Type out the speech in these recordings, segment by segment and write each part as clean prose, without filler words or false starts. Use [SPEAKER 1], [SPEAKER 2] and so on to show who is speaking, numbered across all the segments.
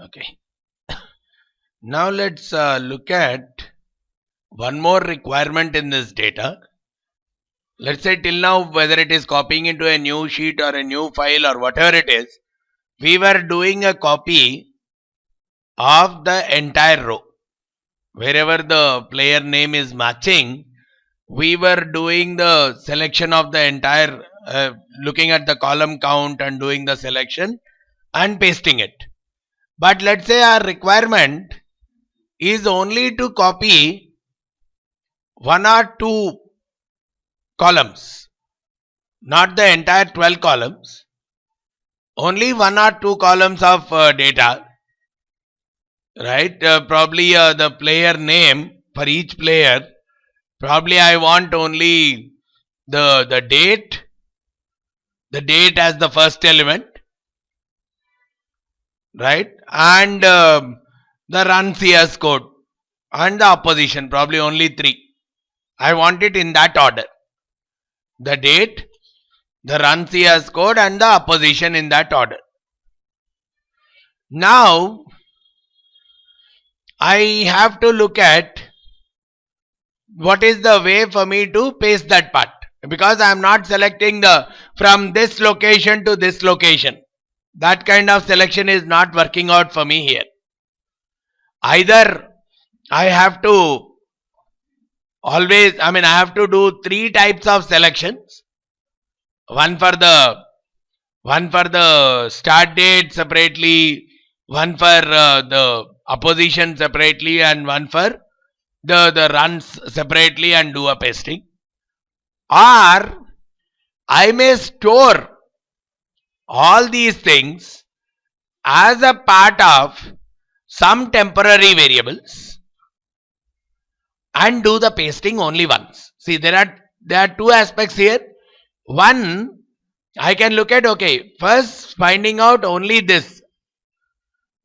[SPEAKER 1] Okay. Now let's look at one more requirement in this data. Let's say till now, whether it is copying into a new sheet or a new file or whatever it is, we were doing a copy of the entire row. Wherever the player name is matching, we were doing the selection of the entire, looking at the column count and doing the selection and pasting it. But let's say our requirement is only to copy one or two columns, not the entire 12 columns, only one or two columns of data, right? Probably the player name for each player, probably I want only the date as the first element, right? And the run CS code and the opposition, probably only 3. I want it in that order. The date, the run CS code and the opposition in that order. Now I have to look at what is the way for me to paste that part, because I am not selecting the from this location to this location. That kind of selection is not working out for me here. Either I have to always, I have to do 3 types of selections. One for the start date separately, one for the opposition separately, and one for the runs separately, and do a pasting. Or I may store all these things as a part of some temporary variables and do the pasting only once. See, there are 2 aspects here. One, I can look at, okay, first finding out only this,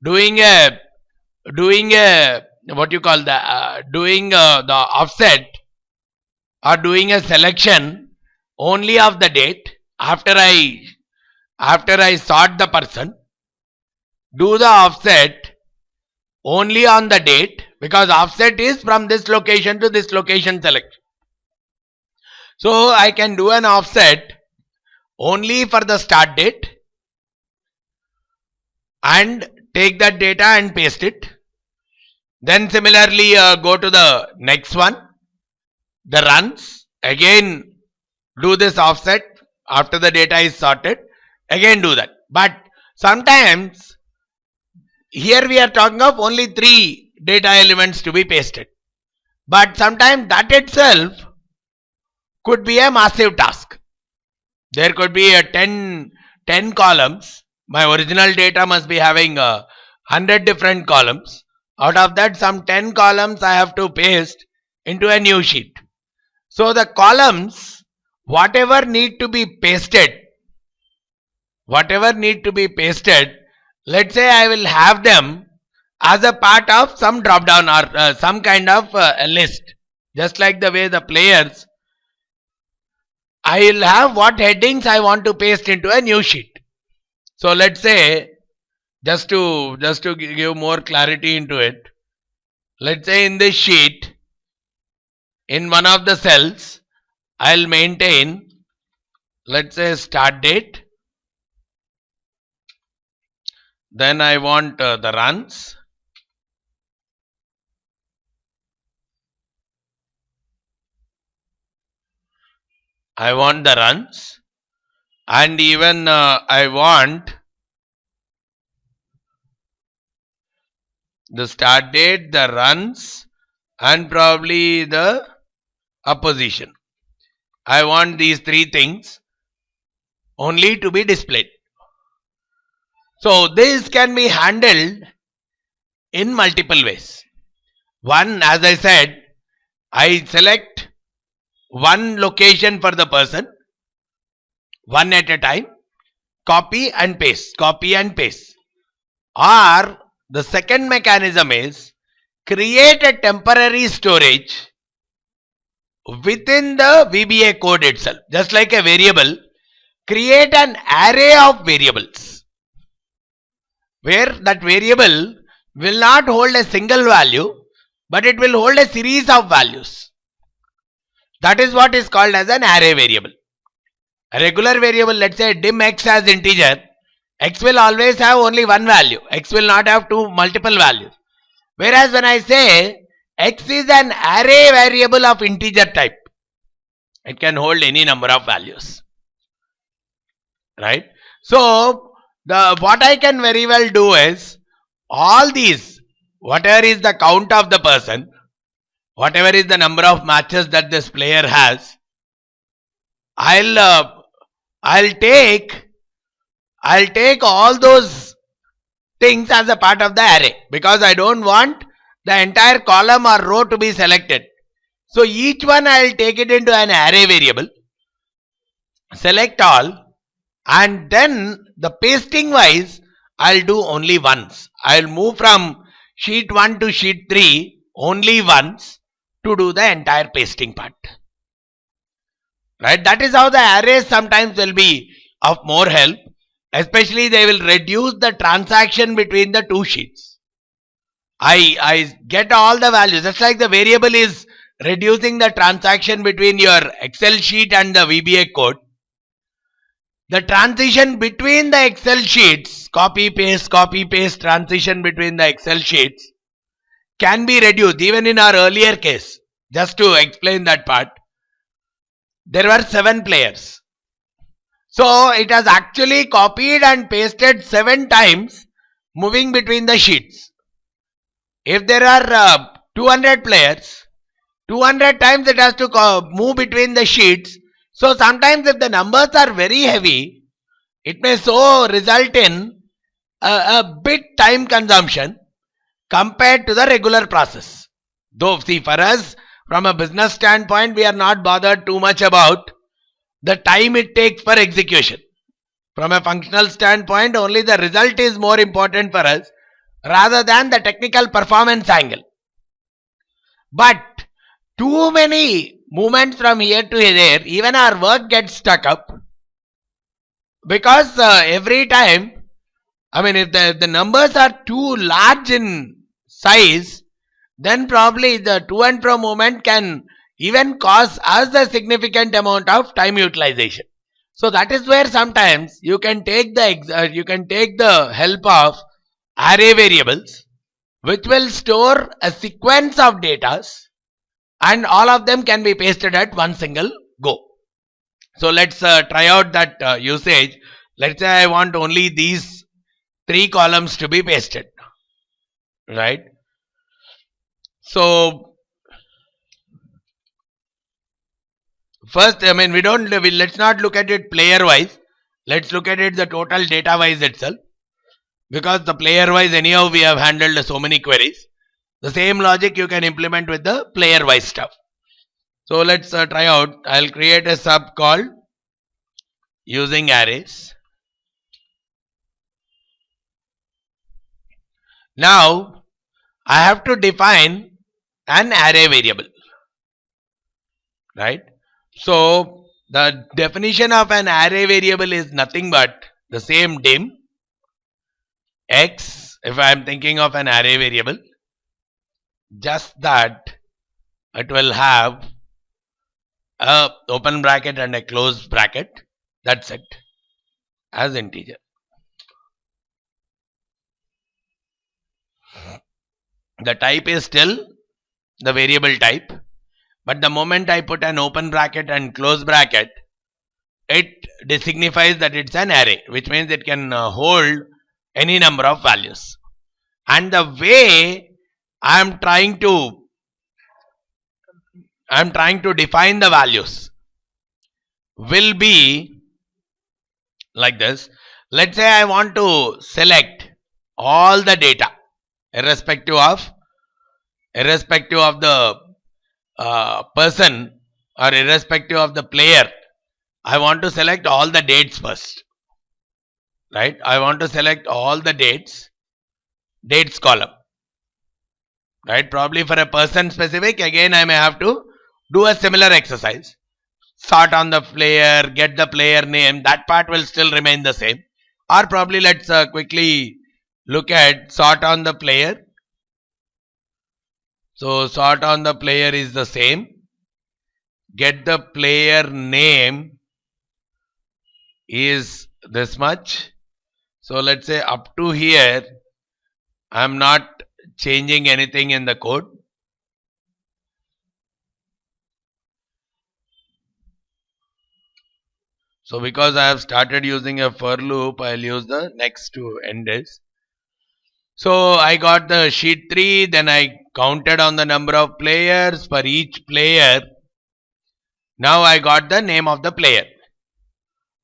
[SPEAKER 1] doing a what you call the doing the offset or doing a selection only of the date after I sort the person, do the offset only on the date, because offset is from this location to this location selection. So I can do an offset only for the start date and take that data and paste it. Then similarly go to the next one, the runs, again do this offset after the data is sorted, again do that. But sometimes here we are talking of only 3 data elements to be pasted, but sometimes that itself could be a massive task. There could be a 10 columns. My original data must be having 100 different columns. Out of that, some 10 columns I have to paste into a new sheet. So the columns, whatever need to be pasted, let's say I will have them as a part of some drop down or some kind of a list. Just like the way the players, I will have what headings I want to paste into a new sheet. So let's say, just to give more clarity into it, let's say in this sheet, in one of the cells, I'll maintain, let's say, start date. Then I want the runs. I want the runs, and even I want the start date, the runs, and probably the opposition. I want these 3 things only to be displayed. So this can be handled in multiple ways. One, as I said, I select one location for the person, one at a time, copy and paste. Or the second mechanism is create a temporary storage within the VBA code itself. Just like a variable, create an array of variables where that variable will not hold a single value, but it will hold a series of values. That is what is called as an array variable. A regular variable, let's say dim x as integer, x will always have only one value. X will not have two multiple values. Whereas when I say x is an array variable of integer type, it can hold any number of values. Right? So what I can very well do is all these, whatever is the count of the person, whatever is the number of matches that this player has, I'll take all those things as a part of the array, because I don't want the entire column or row to be selected. So each one I'll take it into an array variable, select all, and then the pasting wise I'll do only once. I'll move from sheet 1 to sheet 3 only once to do the entire pasting part. Right? That is how the arrays sometimes will be of more help. Especially they will reduce the transaction between the two sheets. I get all the values. Just like the variable is reducing the transaction between your Excel sheet and the VBA code. The transition between the Excel sheets, copy paste transition between the Excel sheets can be reduced. Even in our earlier case, just to explain that part, there were 7 players. So it has actually copied and pasted 7 times, moving between the sheets. If there are 200 players, 200 times it has to move between the sheets. So sometimes if the numbers are very heavy, it may so result in a bit time consumption compared to the regular process. Though see, for us from a business standpoint, we are not bothered too much about the time it takes for execution. From a functional standpoint, only the result is more important for us rather than the technical performance angle. But too many movements from here to there, even our work gets stuck up, because every time, I mean, if the numbers are too large in size, then probably the to and fro movement can even cause us a significant amount of time utilization. So that is where sometimes you can take the help of array variables, which will store a sequence of data, and all of them can be pasted at one single go. So let's try out that usage. Let's say I want only these 3 columns to be pasted, right? So first, I mean, let's not look at it player wise. Let's look at it the total data wise itself, because the player wise anyhow we have handled so many queries. The same logic you can implement with the player wise stuff. So let's try out. I'll create a sub called using arrays. Now I have to define an array variable, right? So the definition of an array variable is nothing but the same dim x, if I am thinking of an array variable, just that it will have a open bracket and a closed bracket. That's it, as integer. The type is still the variable type, but the moment I put an open bracket and close bracket, it signifies that it's an array, which means it can hold any number of values. And the way I'm trying to define the values will be like this. Let's say I want to select all the data irrespective of the person or irrespective of the player. I want to select all the dates first, right? I want to select all the dates column, right? Probably for a person specific, again I may have to do a similar exercise. Sort on the player, get the player name, that part will still remain the same. Or probably let's quickly look at sort on the player. So sort on the player is the same. Get the player name is this much. So let's say up to here, I'm not changing anything in the code. So because I have started using a for loop, I'll use the next to end this. So I got the sheet 3, then I counted on the number of players for each player. Now I got the name of the player.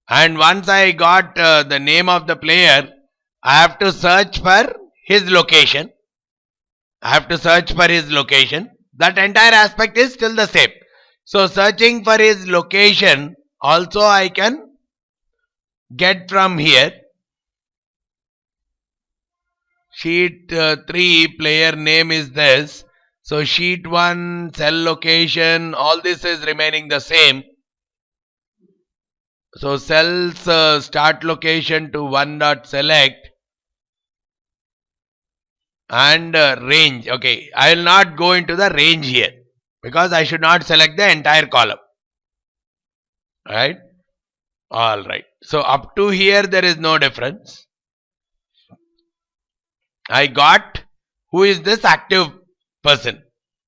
[SPEAKER 1] And once I got the name of the player, I have to search for his location. That entire aspect is still the same. So searching for his location also I can get from here. Sheet 3 player name is this. So sheet 1 cell location, all this is remaining the same. So cells start location to 1.select and range. Okay, I will not go into the range here because I should not select the entire column. Right? Alright. So up to here there is no difference. I got who is this active person,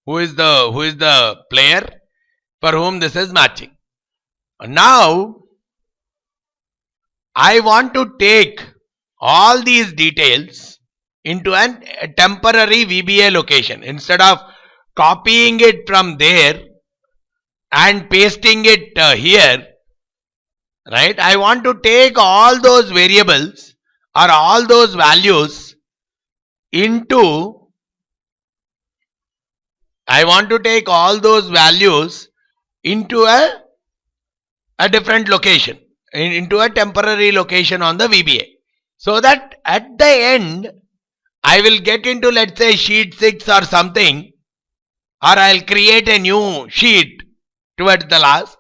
[SPEAKER 1] who is the player for whom this is matching. Now I want to take all these details into a temporary VBA location. Instead of copying it from there and pasting it here, right? I want to take all those variables or all those values into a different location, into a temporary location on the VBA, so that at the end I will get into, let's say, sheet 6 or something, or I'll create a new sheet towards the last,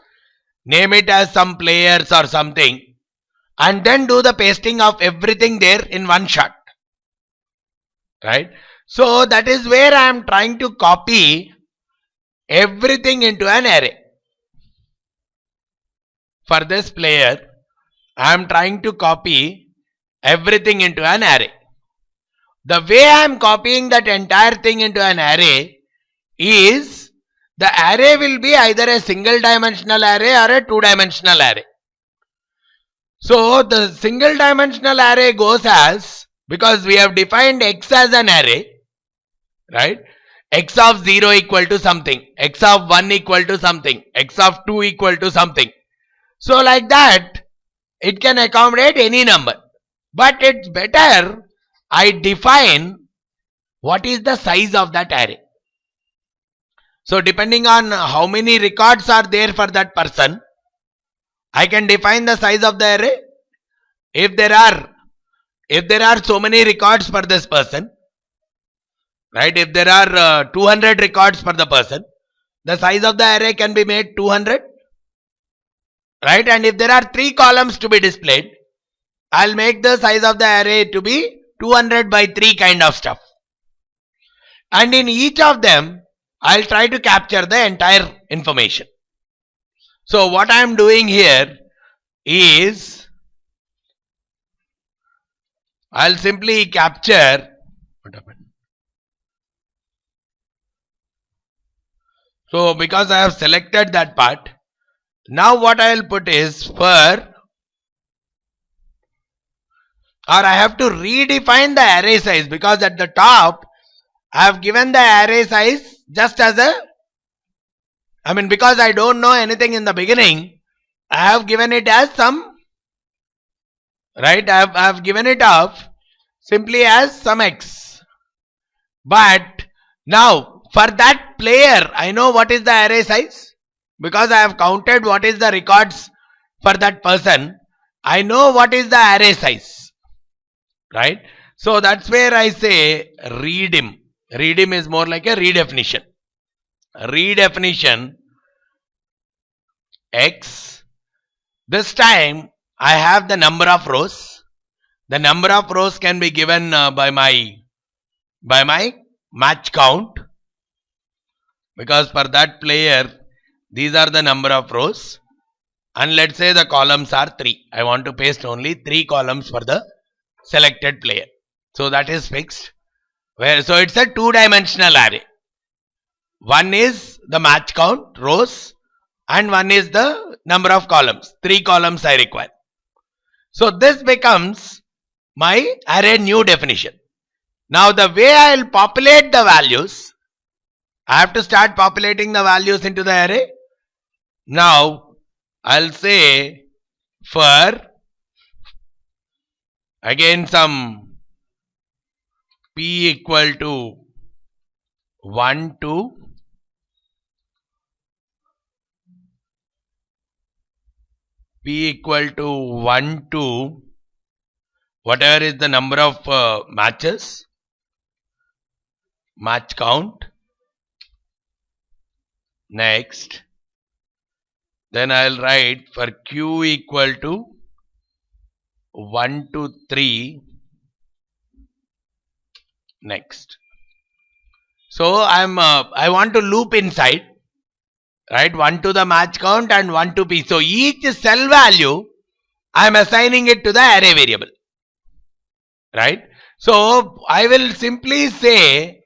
[SPEAKER 1] name it as some players or something, and then do the pasting of everything there in one shot. Right? So that is where I am trying to copy everything into an array. For this player, I am trying to copy everything into an array. The way I am copying that entire thing into an array is, the array will be either a single dimensional array or a two-dimensional array. So the single dimensional array goes as, because we have defined x as an array, right? X of 0 equal to something, x of 1 equal to something, x of 2 equal to something. So like that, it can accommodate any number. But it's better I define what is the size of that array. So depending on how many records are there for that person, I can define the size of the array. If there are so many records for this person, right? If there are 200 records for the person, the size of the array can be made 200. Right? And if there are 3 columns to be displayed, I'll make the size of the array to be 200 by 3 kind of stuff. And in each of them, I'll try to capture the entire information. So what I am doing here is, I'll simply capture, what happened? So because I have selected that part, now what I will put is for, or I have to redefine the array size, because at the top I have given the array size just as a, because I don't know anything in the beginning, I have given it as some, right? I have given it off simply as some x. But now for that player, I know what is the array size. Because I have counted what is the records for that person, I know what is the array size. Right? So that's where I say redim. Redim is more like a redefinition. Redefinition x. This time I have the number of rows. the number of rows can be given by my match count, because for that player these are the number of rows, and let's say the columns are 3. I want to paste only 3 columns for the selected player. So that is fixed. So it's a 2-dimensional array. One is the match count, rows, and one is the number of columns. 3 columns I require. So this becomes my array new definition. Now the way I will populate the values, I have to start populating the values into the array. Now I'll say for again some p equal to 1 to p equal to 1 to whatever is the number of matches, match count. Next, then I'll write for q equal to 1 to 3. Next. So I want to loop inside, right? 1 to the match count and 1 to p. So each cell value I am assigning it to the array variable, right? So I will simply say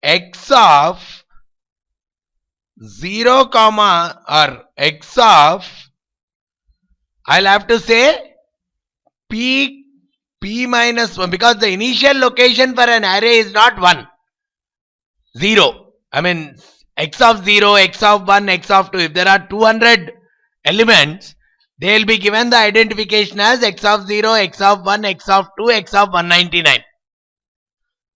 [SPEAKER 1] x of 0 comma or x of, I'll have to say p minus 1, because the initial location for an array is not 1, 0. I mean x of 0, x of 1, x of 2. If there are 200 elements, they will be given the identification as x of 0, x of 1, x of 2, x of 199.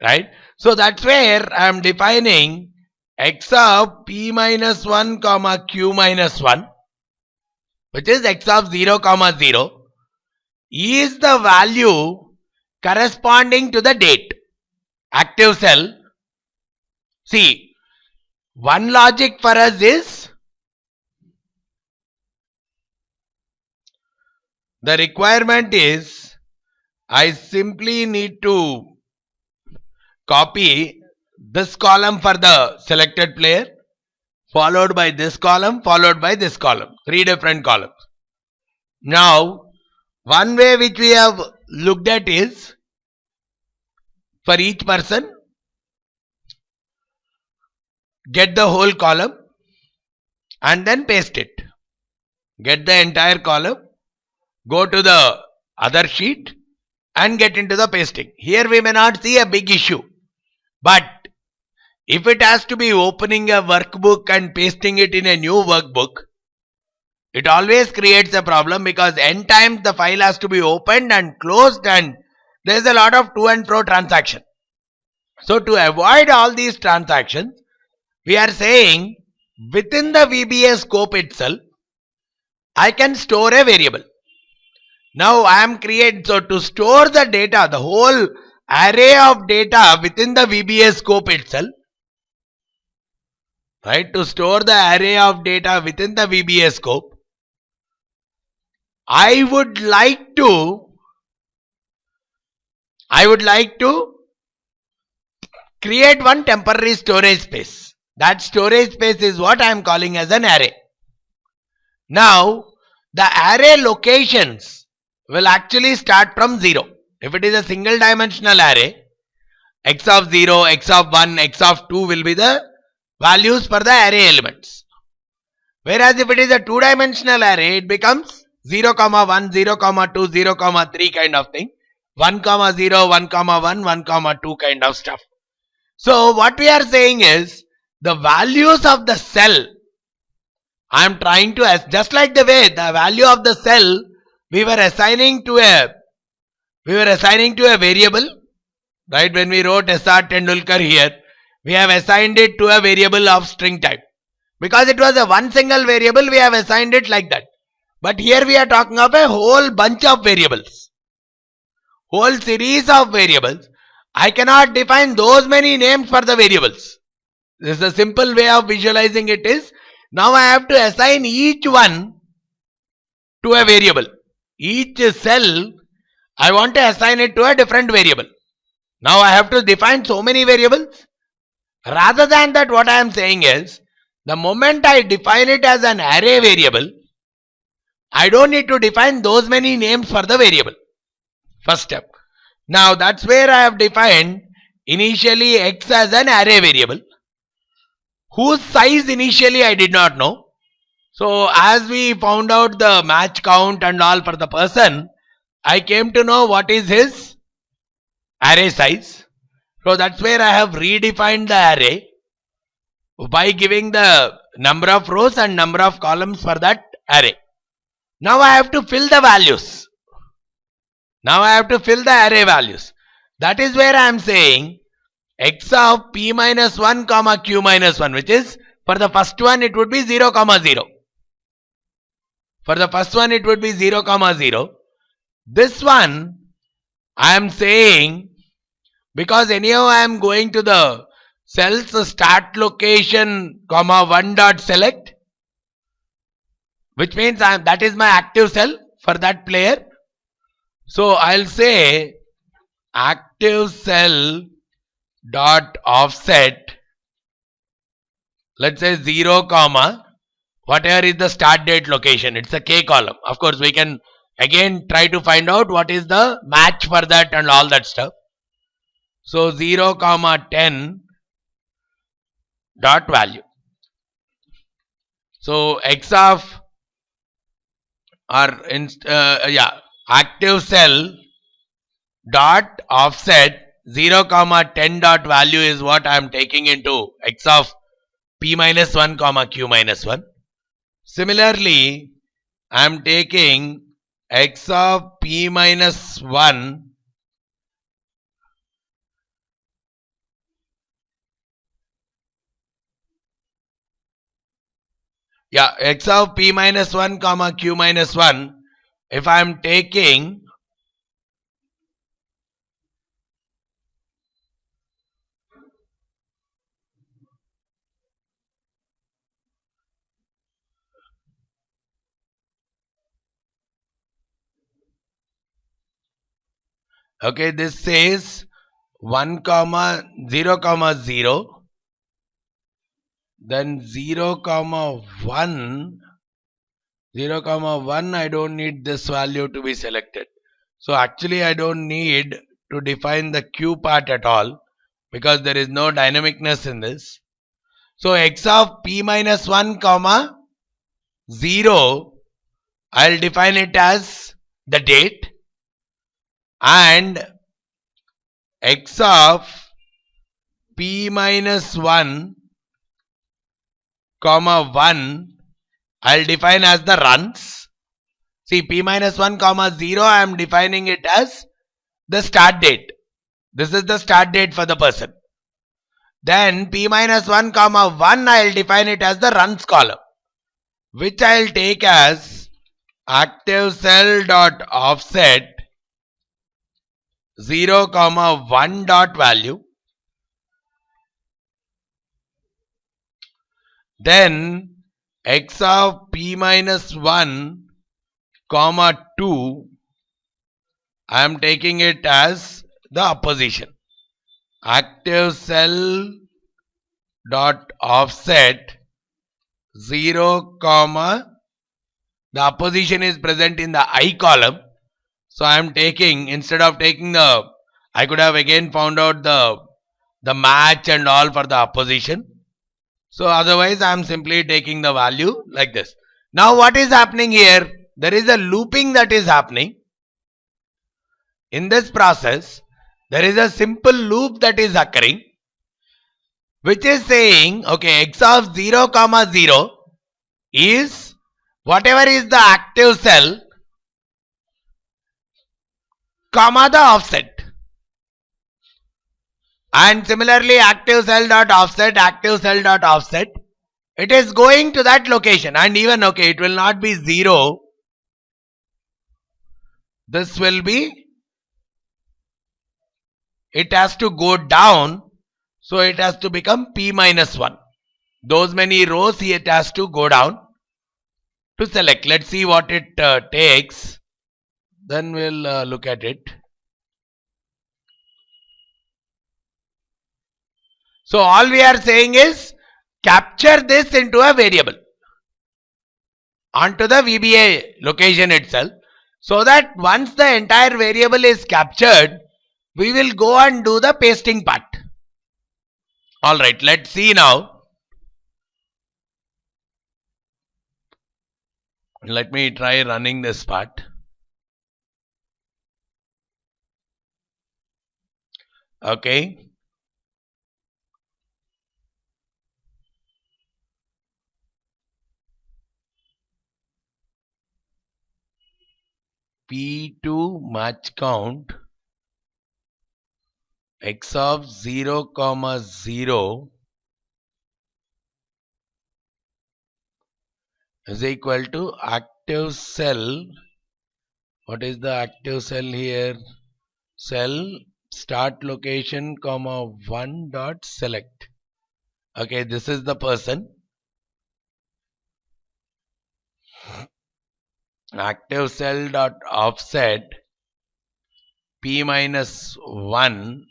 [SPEAKER 1] Right? So that's where I am defining x of p minus 1 comma q minus 1, which is x of 0 comma 0, is the value corresponding to the date, active cell. See, one logic for us is the requirement is I simply need to copy this column for the selected player, followed by this column, followed by this column, 3 different columns. Now one way which we have looked at is for each person, get the whole column and then paste it. Get the entire column, go to the other sheet and get into the pasting. Here we may not see a big issue, but if it has to be opening a workbook and pasting it in a new workbook, it always creates a problem, because n times the file has to be opened and closed, and there is a lot of to and fro transaction. So to avoid all these transactions, we are saying within the VBA scope itself, I can store a variable. Now I am so to store the data, the whole array of data within the VBA scope itself, right? To store the array of data within the VBA scope, I would like to create one temporary storage space. That storage space is what I am calling as an array. Now the array locations will actually start from 0. If it is a single dimensional array, x of 0, x of 1, x of 2 will be the values for the array elements. Whereas if it is a 2-dimensional array, it becomes 0, 1, 0, 2, 0, 3 kind of thing. 1, 0, 1, 1, 1, 2 kind of stuff. So what we are saying is the values of the cell, I am trying to, just like the way the value of the cell we were assigning to a variable, right? When we wrote SR Tendulkar here, we have assigned it to a variable of string type. Because it was a one single variable, we have assigned it like that. But here we are talking of a whole bunch of variables, whole series of variables. I cannot define those many names for the variables. This is a simple way of visualizing it is, now I have to assign each one to a variable. each cell I want to assign it to a different variable. Now I have to define so many variables. Rather than that, what I am saying is, the moment I define it as an array variable, I don't need to define those many names for the variable. First step. Now that's where I have defined initially x as an array variable, whose size initially I did not know. So as we found out the match count and all for the person, I came to know what is his array size. So that's where I have redefined the array by giving the number of rows and number of columns for that array. Now I have to fill the values. Now I have to fill the array values. That is where I am saying x of p minus 1 comma q minus 1, which is for the first one it would be 0 comma 0. For the first one it would be 0 comma 0. This one I am saying, because anyhow I am going to the cells start location comma 1 dot select, which means that is my active cell for that player. So I'll say active cell dot offset, let's say 0 comma whatever is the start date location. It's a k column. Of course we can again try to find out what is the match for that and all that stuff. So 0 comma 10 dot value. So x of active cell dot offset 0 comma 10 dot value is what I am taking into x of p minus 1 comma q minus 1. Similarly, I am taking x of p minus 1 x of p minus 1 comma q minus 1, if I am taking okay, this says 1 comma 0 comma 0, then 0 comma 1, 0 comma 1, I don't need this value to be selected. So actually I don't need to define the q part at all, because there is no dynamicness in this. So x of p minus 1 comma 0, I'll define it as the date, and x of p minus 1 comma 1 I'll define as the runs. See, p minus 1 comma 0 I am defining it as the start date. This is the start date for the person. Then p minus 1 comma 1 I'll define it as the runs column, which I'll take as active cell dot offset 0 comma 1 dot value. Then x of p minus 1 comma 2 I am taking it as the opposition, active cell dot offset 0 comma, the opposition is present in the I column. So I am taking, instead of taking the, I could have again found out the match and all for the opposition. So otherwise I am simply taking the value like this. Now what is happening here? There is a looping that is happening. In this process, there is a simple loop that is occurring, which is saying, okay, x of 0 comma 0 is whatever is the active cell comma the offset. And similarly, active cell dot offset, active cell dot offset, it is going to that location. And even, okay, it will not be 0. This will be, it has to go down. So it has to become p minus 1. Those many rows it has to go down to select. Let's see what it takes. then we'll look at it. So all we are saying is capture this into a variable onto the VBA location itself, so that once the entire variable is captured, we will go and do the pasting part. Alright, let's see now. Let me try running this part. Okay. P2 match count x of 0 comma 0 is equal to active cell. What is the active cell here? Cell start location comma 1 dot select. Okay, this is the person. Active cell dot offset p minus 1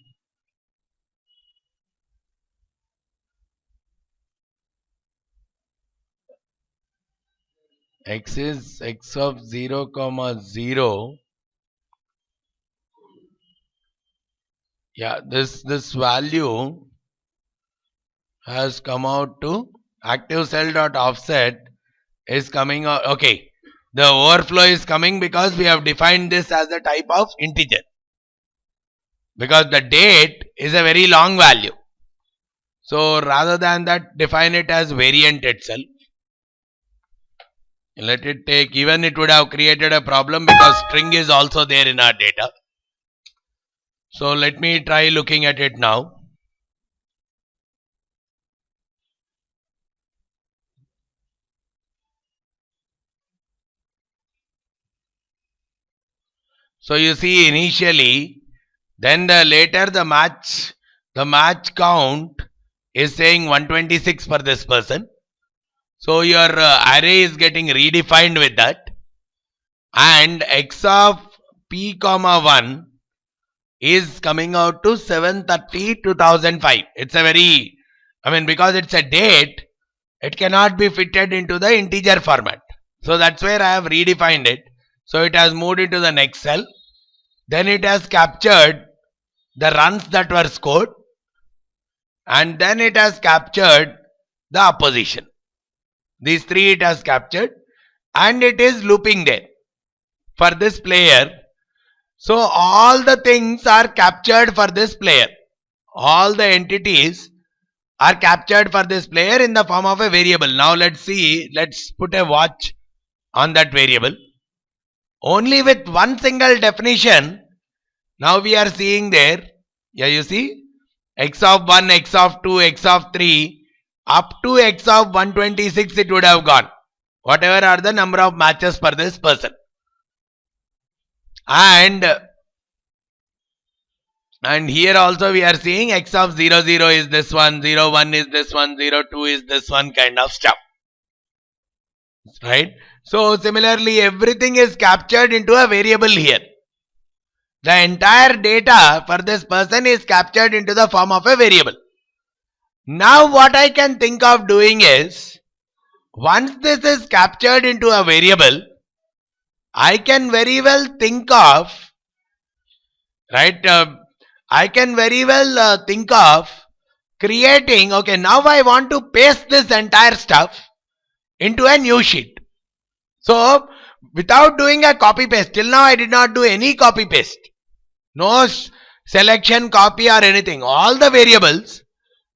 [SPEAKER 1] x is x of 0 comma 0. Yeah, this value has come out to active cell dot offset is coming out. Okay, the overflow is coming because we have defined this as a type of integer, because the date is a very long value. So rather than that, define it as variant itself. Let it take, even it would have created a problem because string is also there in our data. So let me try looking at it now. So you see initially, then later the match count is saying 126 for this person. So your array is getting redefined with that, and x of p comma 1 is coming out to 730 2005. It's a very, because it's a date, it cannot be fitted into the integer format. So that's where I have redefined it. So it has moved into the next cell. Then it has captured the runs that were scored, and then it has captured the opposition. These three it has captured, and it is looping there for this player. So all the things are captured for this player. All the entities are captured for this player in the form of a variable. Now let's see, let's put a watch on that variable. Only with one single definition, now we are seeing there, yeah, you see, x of 1, x of 2, x of 3, up to x of 126 it would have gone. Whatever are the number of matches for this person. And here also we are seeing x of 0, 0 is this one, 0, 1 is this one, 0, 2 is this one, kind of stuff. Right? So similarly, everything is captured into a variable here. The entire data for this person is captured into the form of a variable. Now what I can think of doing is, once this is captured into a variable, I can very well think of, right, I can very well think of creating, okay, now I want to paste this entire stuff into a new sheet. So without doing a copy paste, till now I did not do any copy paste. No selection, copy or anything. All the variables,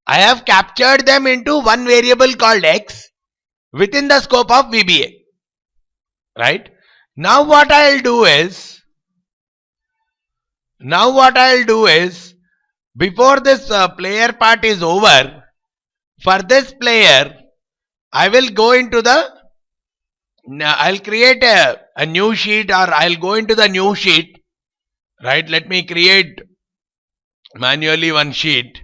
[SPEAKER 1] I have captured them into one variable called x within the scope of VBA. Right? Now what I'll do is, before this player part is over, for this player, I will go into the, I'll create a new sheet, or I'll go into the new sheet. Right, let me create manually one sheet.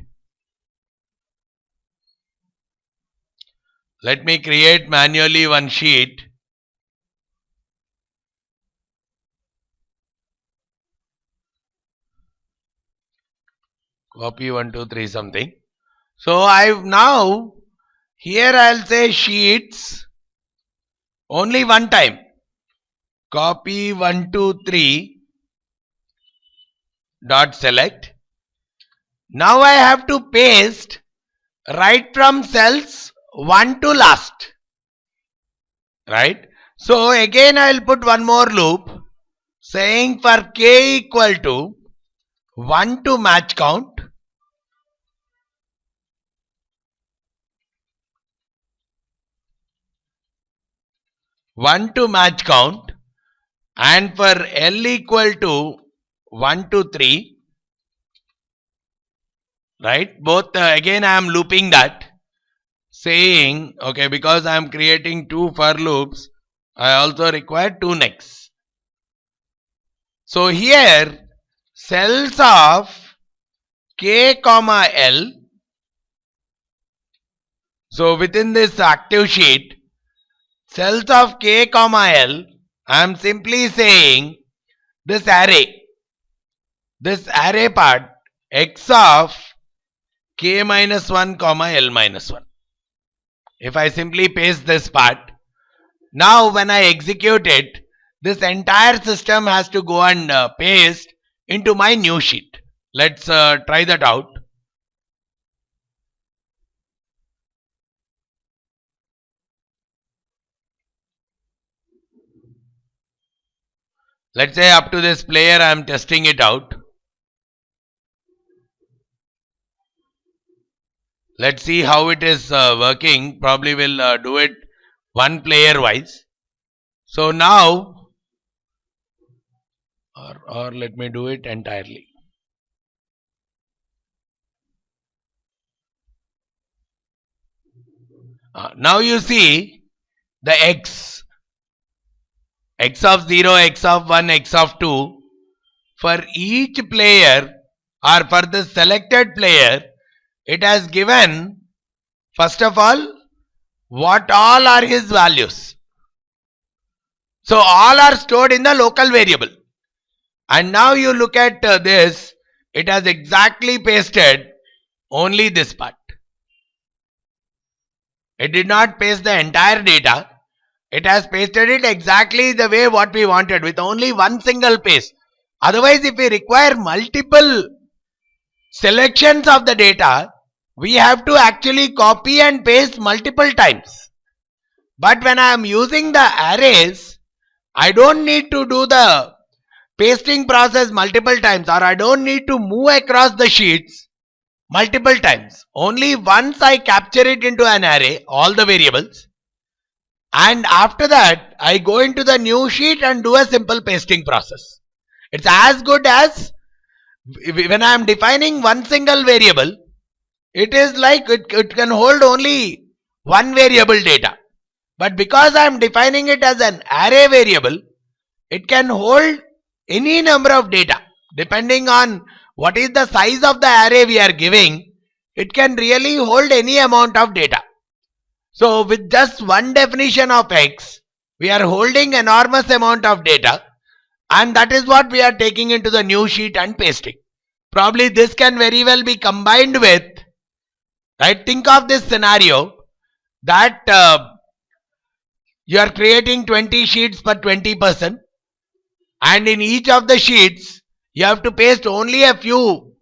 [SPEAKER 1] Let me create manually one sheet. copy 1 2 3 something. So I've now here I'll say sheets only one time, copy 1 2 3 dot select. Now I have to paste right from cells 1 to last, right? So again I will put one more loop saying for k equal to 1 to match count, and for L equal to 1 to 3, right? Both again I am looping that, saying okay, because I am creating two for loops, I also require two next. So here cells of k comma L, so within this active sheet, cells of k comma L, I am simply saying this array part x of k minus 1 comma L minus 1. If I simply paste this part, now when I execute it, this entire system has to go and paste into my new sheet. Let's try that out. Let's say up to this player I am testing it out. Let's see how it is working. Probably we'll do it one player wise. So now, or let me do it entirely. Now you see the x of 0, x of 1, x of 2 for each player or for the selected player, it has given first of all what all are his values. So all are stored in the local variable, and now you look at this, it has exactly pasted only this part. It did not paste the entire data. It has pasted it exactly the way what we wanted with only one single paste. Otherwise, if we require multiple selections of the data, we have to actually copy and paste multiple times. But when I am using the arrays, I don't need to do the pasting process multiple times, or I don't need to move across the sheets multiple times. Only once I capture it into an array, all the variables, and after that I go into the new sheet and do a simple pasting process. It's as good as when I am defining one single variable, it is like it can hold only one variable data. But because I am defining it as an array variable, it can hold any number of data. Depending on what is the size of the array we are giving, it can really hold any amount of data. So with just one definition of x, we are holding enormous amount of data, and that is what we are taking into the new sheet and pasting. Probably this can very well be combined with, right? Think of this scenario that you are creating 20 sheets per 20 person, and in each of the sheets you have to paste only a few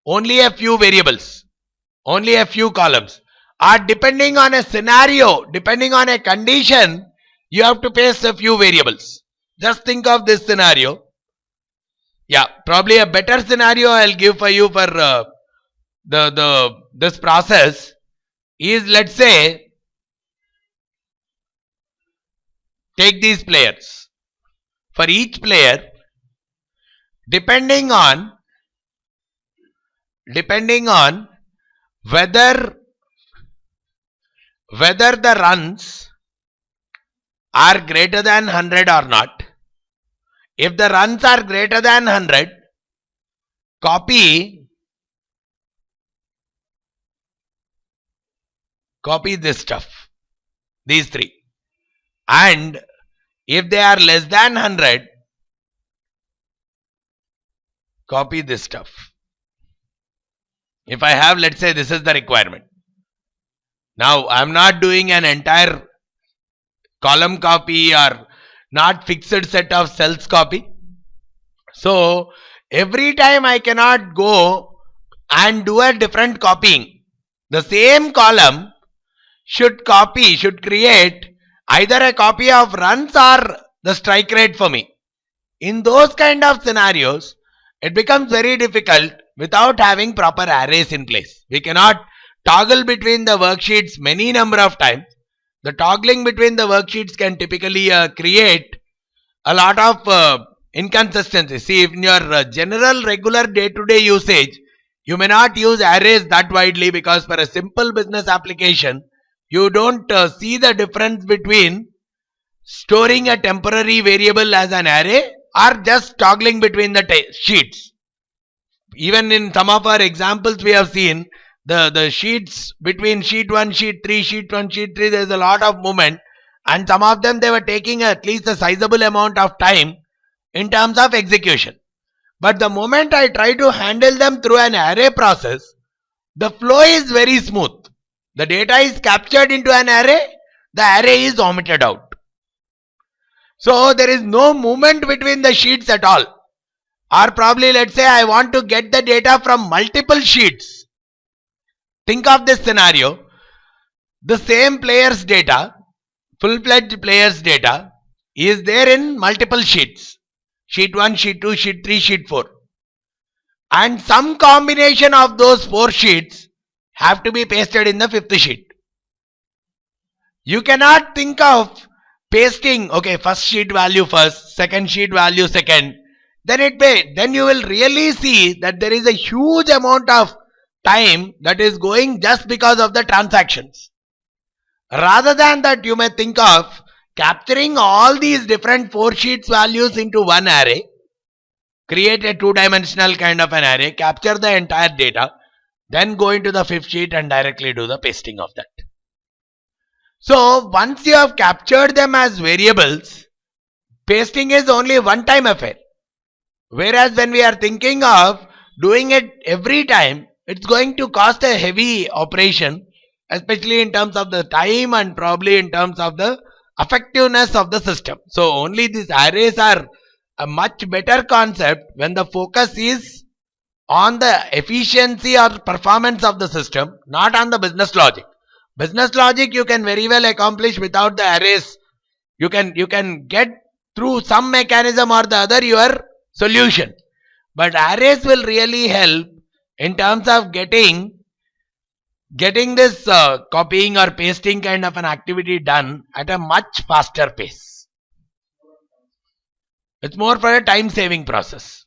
[SPEAKER 1] variables, only a few columns, or depending on a scenario, depending on a condition, you have to paste a few variables. Just think of this scenario. Yeah, probably a better scenario I'll give for you for this process is, let's say, take these players. For each player, depending on whether the runs are greater than 100 or not. If the runs are greater than 100, copy this stuff, these three. And if they are less than 100, copy this stuff. If I have, let's say this is the requirement. Now I'm not doing an entire column copy or not fixed set of cells copy. So every time I cannot go and do a different copying. The same column should create either a copy of runs or the strike rate for me. In those kind of scenarios, it becomes very difficult without having proper arrays in place. We cannot toggle between the worksheets many number of times. The toggling between the worksheets can typically create a lot of inconsistency. See, in your general regular day-to-day usage, you may not use arrays that widely because for a simple business application, you don't see the difference between storing a temporary variable as an array or just toggling between the sheets. Even in some of our examples we have seen the sheets between sheet 1, sheet 3, sheet 1, sheet 3, there is a lot of movement, and some of them they were taking at least a sizable amount of time in terms of execution. But the moment I try to handle them through an array process, the flow is very smooth. The data is captured into an array, the array is omitted out. So there is no movement between the sheets at all. Or probably let's say I want to get the data from multiple sheets. Think of this scenario. The same player's data, full-fledged player's data, is there in multiple sheets. Sheet 1, sheet 2, sheet 3, sheet 4. And some combination of those 4 sheets have to be pasted in the 5th sheet. You cannot think of pasting, okay, first sheet value first, second sheet value second. Then you will really see that there is a huge amount of time that is going just because of the transactions. Rather than that, you may think of capturing all these different 4 sheets values into one array, create a 2-dimensional kind of an array, capture the entire data, then go into the 5th sheet and directly do the pasting of that. So once you have captured them as variables, pasting is only one-time affair. Whereas when we are thinking of doing it every time, it's going to cost a heavy operation, especially in terms of the time and probably in terms of the effectiveness of the system. So only these arrays are a much better concept when the focus is on the efficiency or performance of the system, not on the business logic. Business logic you can very well accomplish without the arrays. You can get through some mechanism or the other your solution. But arrays will really help in terms of getting this copying or pasting kind of an activity done at a much faster pace. It's more for a time saving process.